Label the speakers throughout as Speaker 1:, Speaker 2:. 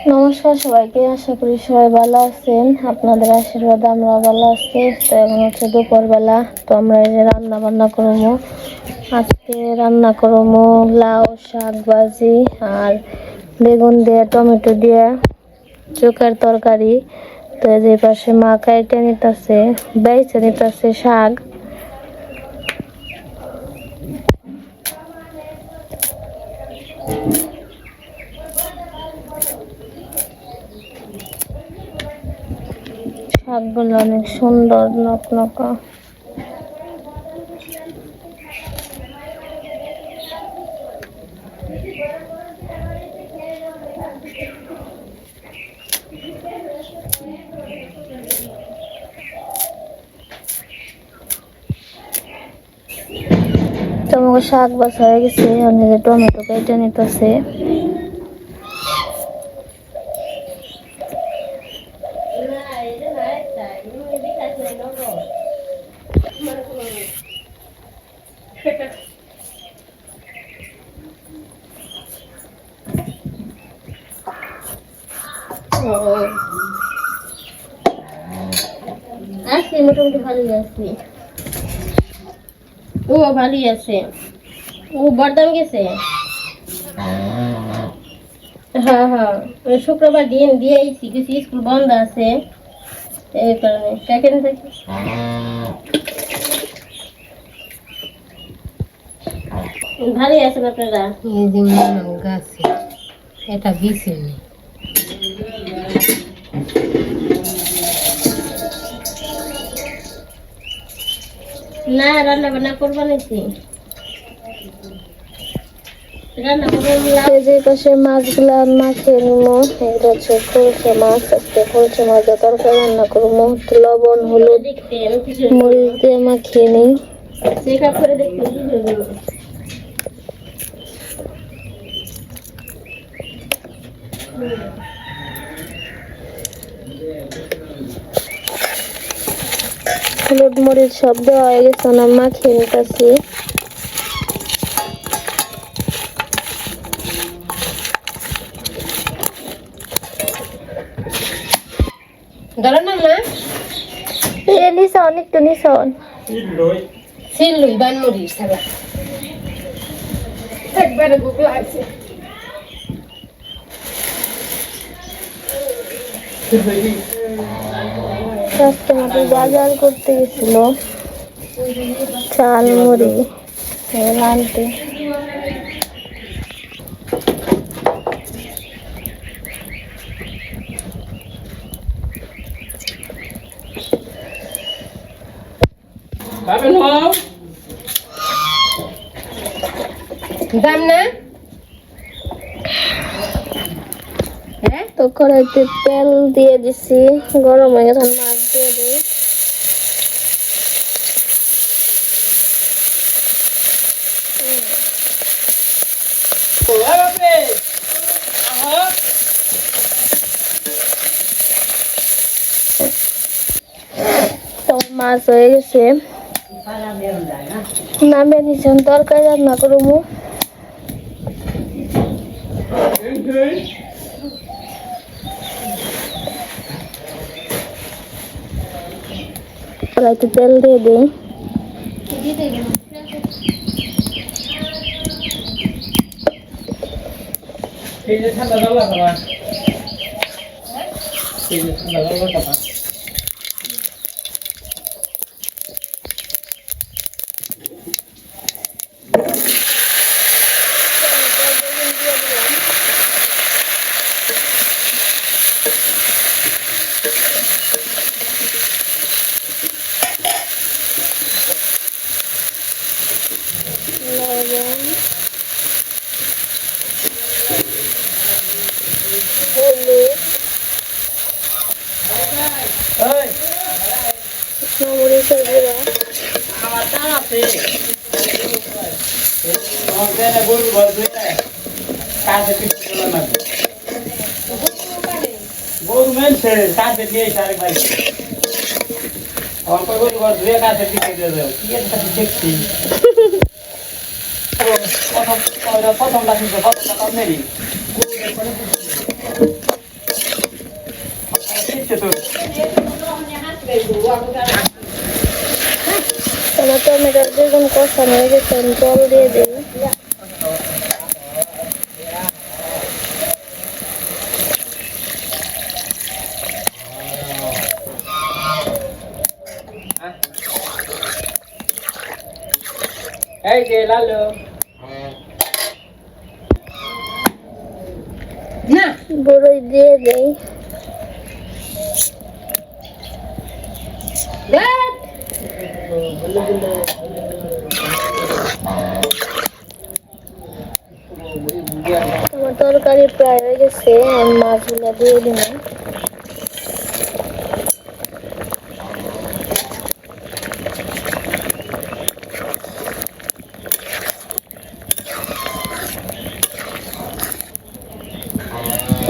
Speaker 1: নমস্কার সবাইকে, আশা করি সবাই ভালো আছেন। আপনাদের আশীর্বাদে আমরা ভালো আছি। তো এখন হচ্ছে দুপুরবেলা, তো আমরা এই যে রান্না বান্না করবো। আজকে রান্না করবো লাউ শাক ভাজি আর বেগুন দিয়ে টমেটো দিয়ে চোখার তরকারি। তো যে পাশে মা কাইটে নিতেছে, বেছে নিতেছে শাক। শাকগুলো অনেক সুন্দর নকনকা। তোমাকে শাক বাছা হয়ে গেছে, আমি যে টমেটো কেটে নিতেছে। আসছি মোটামুটি ভালোই আসছি। ও ভালোই আছে। ও বরদাম গেছে। হ্যাঁ হ্যাঁ, শুক্রবার দিন দিয়ে আইছি, কিছু স্কুল বন্ধ আছে এই কারণে। সেখানে থাকি ভালোই আছেন আপনারা?
Speaker 2: এই যে নানান গাছে এটা বিছে নেই।
Speaker 1: না, রান্না বান্না করবো নাকি? রান্না করবো যে পাশে মাছগুলা মাখিয়ে নিবো। এগুলো হচ্ছে খলসে মাছ, আজকে খলসে মাছের তরকারি রান্না করবো। লবণ হলুদ মরিচ দিয়ে মাখিয়ে নিই। করে দেখতে হলুদ মরিচ সব দেওয়া হয়ে গেছে, না মাখিয়ে নিতেছি।
Speaker 2: ধরো না না
Speaker 1: নিশন একটু নিশন
Speaker 2: সিল্লুই বানমুড়ি সারা একবারে গুগল আছে।
Speaker 1: কাস্টমার বাজার করতে গেছিল চাল মুড়ি আনতে।
Speaker 2: দাম না
Speaker 1: তো কড়াইতে তেল দিয়ে দিছি, গরম হয়ে গেছে, মাছ দিয়ে দিই। তো মাছ হয়ে গেছে, নামিয়ে নিচ্ছেন, তরকারি রান্না করবো। কড়াইতে তেল দিয়ে দিই।
Speaker 3: গরু মেলছে কাছে দিয়ে সারে ভাই অল্প গরু ঘর ধুয়ে কাছে দিকে দিয়ে দাও কি এর সাথে দেখছি প্রথম প্রথম লাগছে কত টাকা মেরি দিচ্ছে তো
Speaker 1: আমার টমেটোর বেগুন কষানো হয়ে গেছে, আমি জল দিয়ে দিই।
Speaker 3: এই যে লালু
Speaker 2: না
Speaker 1: বড়ই দিয়ে দেই। আমার তরকারি প্রায় হয়ে গেছে, আমি মাছগুলো দিয়ে দিব।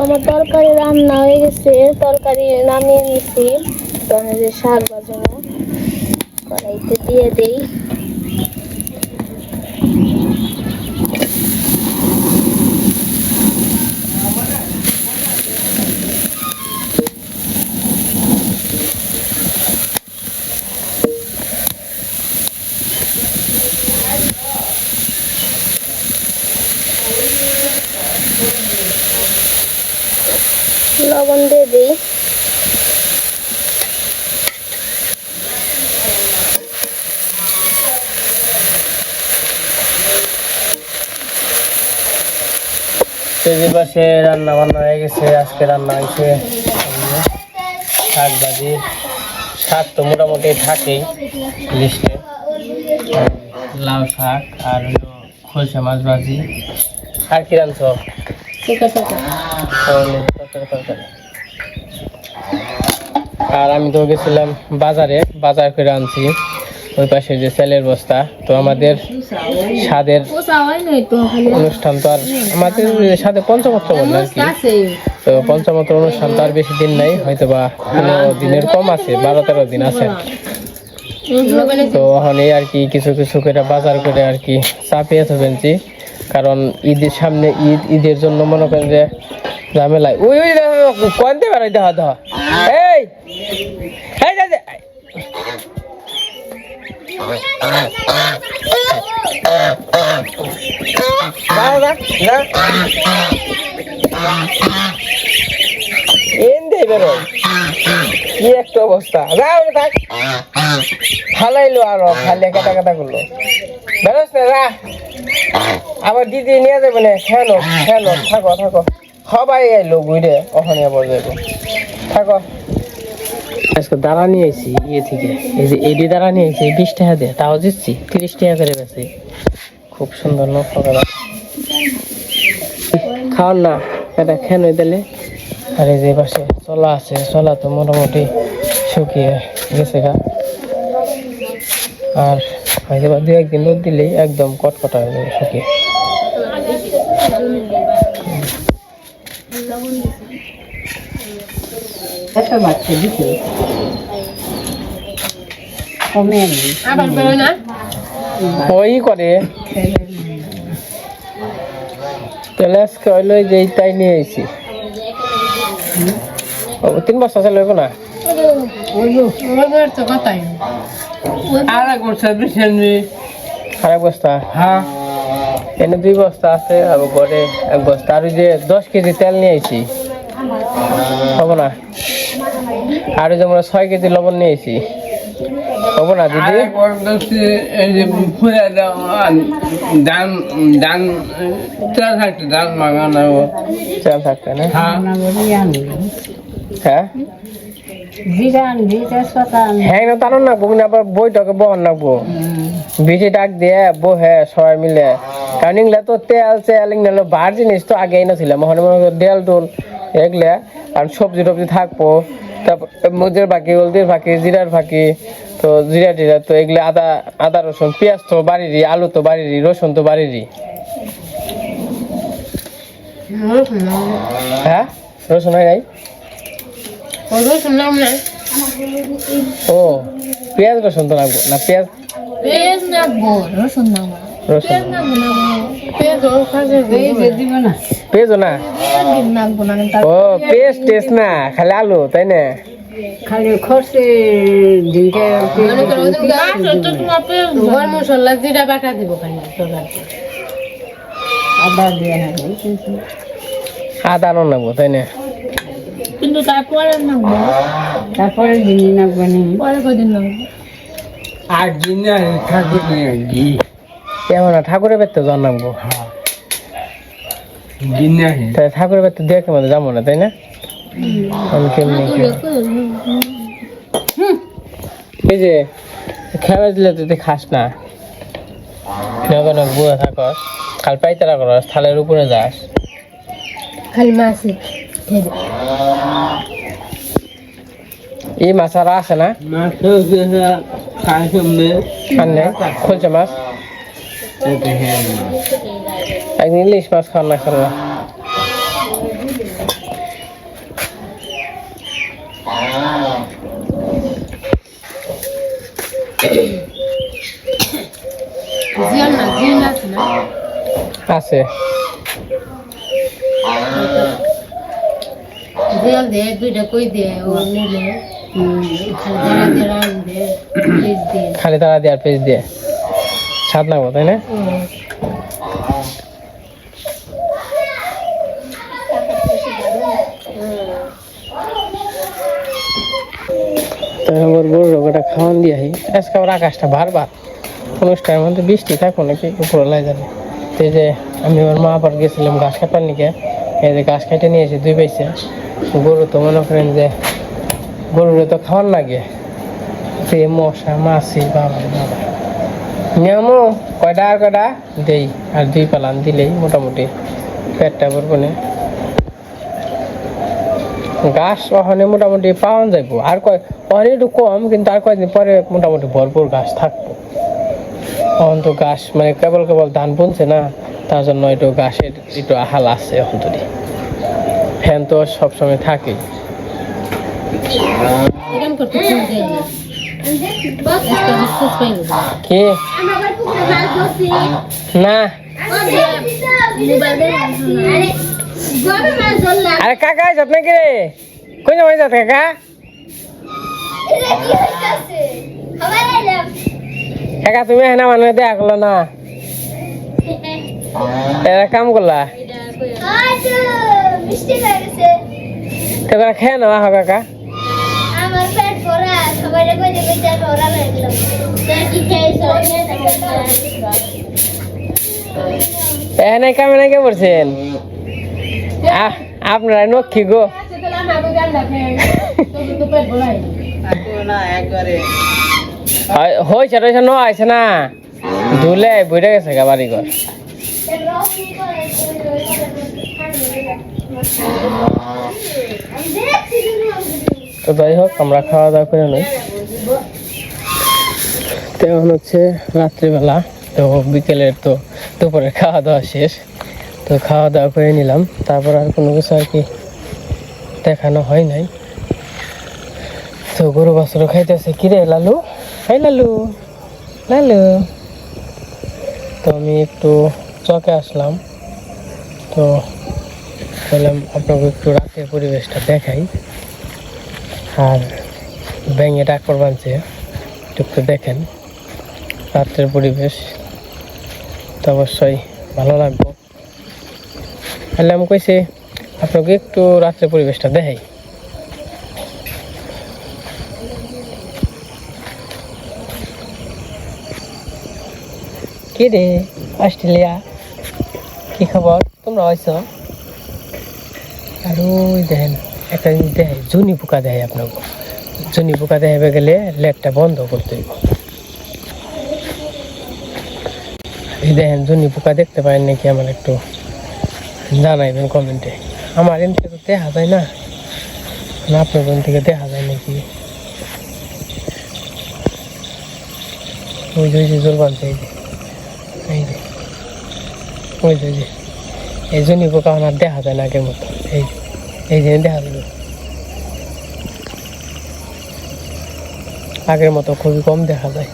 Speaker 1: আমার তরকারি রান্না হয়ে গেছে, তরকারি নামিয়ে নিছি। যে শাক ভাজানো কড়াইতে দিয়ে দেই। লবণ দিয়ে দিই।
Speaker 3: তেজের পাশে রান্না বান্না হয়ে গেছে। আজকে রান্না হয়েছে শাক ভাজি। শাক তো মোটামুটি থাকেই লিস্টে, লাউ শাক আর হলো খোলসা মাছ ভাজি। আর কি রাঁধছ? তরকারি। আর আমি তো গেছিলাম বাজার করে আনছি ওই পাশে যে সেলের বস্তা। তো আমাদের স্বাদের অনুষ্ঠান তো আর আমাদের সাথে পঞ্চমত্র বললো আর কি। তো পঞ্চমত্র অনুষ্ঠান তো আর বেশি দিন নাই, হয়তো বা 15 দিনের কম আছে, 12-13 দিন আছে। তো ওখানে আর কি কিছু কিছু করে বাজার করে আর কি চাপিয়ে থাকবেনছি, কারণ ঈদের সামনে ঈদের জন্য মনে করেন যে ঝামেলায়। ওই কনতে পারাই দেখা দেখা এই কি একটা অবস্থা। ফালাইলো আরো খালি কাটা কাটা করলো, বেরোস না যা। আবার দিদি নিয়ে যাবে না। খেলো থাকো সবাই আইলো ঘুরে ওখানে আবার যাবো। থাকো আজকে দাঁড়া নিয়ে আইছি ইয়ে থেকে, এই যে এডি দাঁড়া নিয়ে আইছি 20 টাকা দিয়ে, তাও দিচ্ছি 30 টাকা করে বেশি। খুব সুন্দর নকশা খাওয়ান না এটা খেন দিলে। আর এই যে পাশে চলা আছে, চলা তো মোটামুটি শুকিয়ে গেছে গা। আর হয়তো বা 2-1 দিন রোদ দিলেই একদম কটকটা হয়ে যাবে শুকিয়ে। ওই করে তাহলে আজকে হইলো যে তাই নিয়ে আইছি। 3 বস্তা চাল হইব না? আর এক বস্তা? হ্যাঁ, এনে 2 বস্তা আছে, আর ঘরে 1 বস্তা। আর যে 10 কেজি তেল নিয়ে আইছি হবো না? আর যে আমরা 6 কেজি লবণ নিয়ে আইছি হবো না দিদি? চাল থাকতে না? হ্যাঁ হ্যাঁ না টানো নাকবো, কিন্তু আবার বইটাকে বহন নাকবো। বিটি ডাক দিয়ে বহে সবাই মিলে, কারণ এগুলা তো তেল এগুলো বার জিনিস তো আগেই নাছিলাম। মনে মনে দেল টোল এগুলা, কারণ সবজি টবজি থাকবো, তারপর মরিচের ফাঁকি, হলদির ফাঁকি, জিরার ফাঁকি। তো জিরা টিরা তো এগুলো আদা রসুন, পেঁয়াজ তো বাড়িরই, আলু তো বাড়িরই, রসুন তো বাড়িরই। হ্যাঁ রসুন হয় নাই? ও পেঁয়াজ রসুন তো লাগবো না? পেঁয়াজ রসুন পেঁয়াজও না? ও পেঁয়াজ টেস্ট না, খালি আলু তাই না?
Speaker 2: খালি খরচে দিনটা গরম মশলা জিরা বাটা দিব খালি তরকারি আদা দিয়ে
Speaker 3: আদা আনো নাকবো তাই না?
Speaker 1: কিন্তু তারপরে নামবো,
Speaker 2: তারপরে দিন নাকবে না
Speaker 1: পরে কদিন নামবো।
Speaker 4: আর দিন ঠাকুর ঘি
Speaker 3: কেমন ঠাকুরের বেড়তে জন নাকবো?
Speaker 4: দিন
Speaker 3: তাই ঠাকুরের বেড়তে দেখে মধ্যে যাবো না তাই না? আমি কেমনি এই যে খেয়ে দিলে তুই খাস না, বুড়া থাকস, কাল পাইতারা করস, থালের উপরে যাস।
Speaker 2: খালি মাছ
Speaker 3: এই মাছ আর আছে না?
Speaker 4: মাছ খাই সামনে
Speaker 3: আর নেই খুলছে মাছ, একদিন ইলিশ মাছ খাওয়ার না খাওয়া।
Speaker 2: জিয়াল না জিয়াল আছে না
Speaker 3: আছে
Speaker 2: জিয়াল দে দুইটা কই দে ও নিলে খালি জিরা দে প্লিজ দে
Speaker 3: খালি তারা দিয়ে আর পেজ দিয়ে স্বাদ লাগবো তাই না? তো আমার গরু রোগটা খাওয়ান দিয়ে আজকে আবার আকাশটা বারবার অনুষ্ঠানের মধ্যে বৃষ্টি থাকবো নাকি উপরে লাই জানে। তো এই যে আমি আমার মা আবার গেছিলাম ঘাস কাটার নিকে, এই যে ঘাস কেটে নিয়ে এসে 2 পয়সা। গরু তো মনে করেন যে গরুরে তো খাওয়ার লাগে, সে মশা মাছি বাবা বাবা নিয়মও কয়টা আর কয়টা দেই, আর 2 পালান দিলেই মোটামুটি পেটটা ভরবো না। ঘাস ওখানে মোটামুটি পাওয়া যাইব, আর পরে একটু কম, কিন্তু আর কয়েকদিন পরে মোটামুটি ভরপুর ঘাস থাকবো। এখন তো ঘাস মানে কেবল ধান বুনছে না, তার জন্য একটু ঘাসের একটু আহাল আছে এখন। তো ফ্যান তো সবসময় থাকে।
Speaker 2: এরকম করতে ফুল দেয় না আজকে বিশ্বাস পাই না
Speaker 3: কি না? আরে কাকা যত্ন কি রে, কই যাবো যাত কাকা? কাকা তুমি হ্যাঁ মানে দেখা করলো না, এরা কাম করলা তোরা খেয়ে নেওয়া হোক কাকা।
Speaker 1: আমার পেট ভরা, সবাই কই যে কইতে ভরা লাগলো, কি খাইছো?
Speaker 3: এখানে কামে না কে করছেন আপনারা? নক্ষী গো হয়েছে টয়েছে ন আছে না, ধুলে বুঝে গেছে গা বাড়ি ঘর। তো যাই হোক আমরা খাওয়া দাওয়া করে নই। তো এখন হচ্ছে রাত্রিবেলা, তো বিকেলের তো দুপুরে খাওয়া দাওয়া শেষ, তো খাওয়া দাওয়া করে নিলাম। তারপর আর কোনো কিছু আর কি দেখানো হয় নাই। তো গরু বাছুর খাইতেছে, কিরে লালু, হাই লালু লালু। তো আমি একটু চকে আসলাম, তো বললাম আপনাকে একটু রাতের পরিবেশটা দেখাই। আর ব্যাঙে ডাকর বানছে, একটু দেখেন রাত্রের পরিবেশ, তো অবশ্যই ভালো লাগবো। তাহলে আমি কইছি আপনাকে একটু রাত্রের পরিবেশটা দেখাই। কি রে অস্ট্রেলিয়া, কি খবর? তোমরা হয়েছ? আর ওই দেখেন একটা জিনিস দেখে, জুনি পোকা দেয় আপনাকে। জুনি পোকা দেখাবে গেলে লেটটা বন্ধ করতে হইব। এই দেখেন জুনি পোকা দেখতে পারেন নাকি আমার একটু জানাইবেন কমেন্টে। আমার এখান থেকে তো দেখা যায় না, আপনার কোন থেকে দেখা যায় নাকি? ওই যে জল বানছে, এই যে ওই যে এই জন্য পোকা আমার দেখা যায় না আগের মতো। এই যে দেখা যাবে আগের মতো খুবই কম দেখা যায়।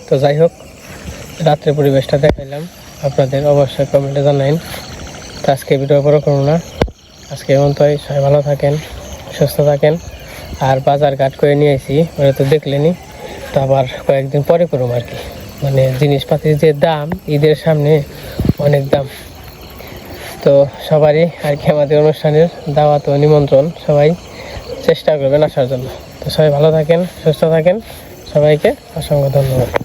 Speaker 3: তো যাই হোক রাত্রের পরিবেশটা দেখাইলাম আপনাদের, অবশ্যই কমেন্টে জানাইন। তো আজকে ভিডিও বড় করবো না, আজকে এমনটাই, সবাই ভালো থাকেন, সুস্থ থাকেন। আর বাজার ঘাট করে নিয়ে আসি, ওরা তো দেখলেনি, তো আবার কয়েকদিন পরে করুম আর কি। মানে জিনিসপাতির যে দাম, ঈদের সামনে অনেক দাম। তো সবারই আর কি আমাদের অনুষ্ঠানের দাওয়াত ও নিমন্ত্রণ, সবাই চেষ্টা করবেন আসার জন্য। তো সবাই ভালো থাকেন, সুস্থ থাকেন, সবাইকে অসংখ্য ধন্যবাদ।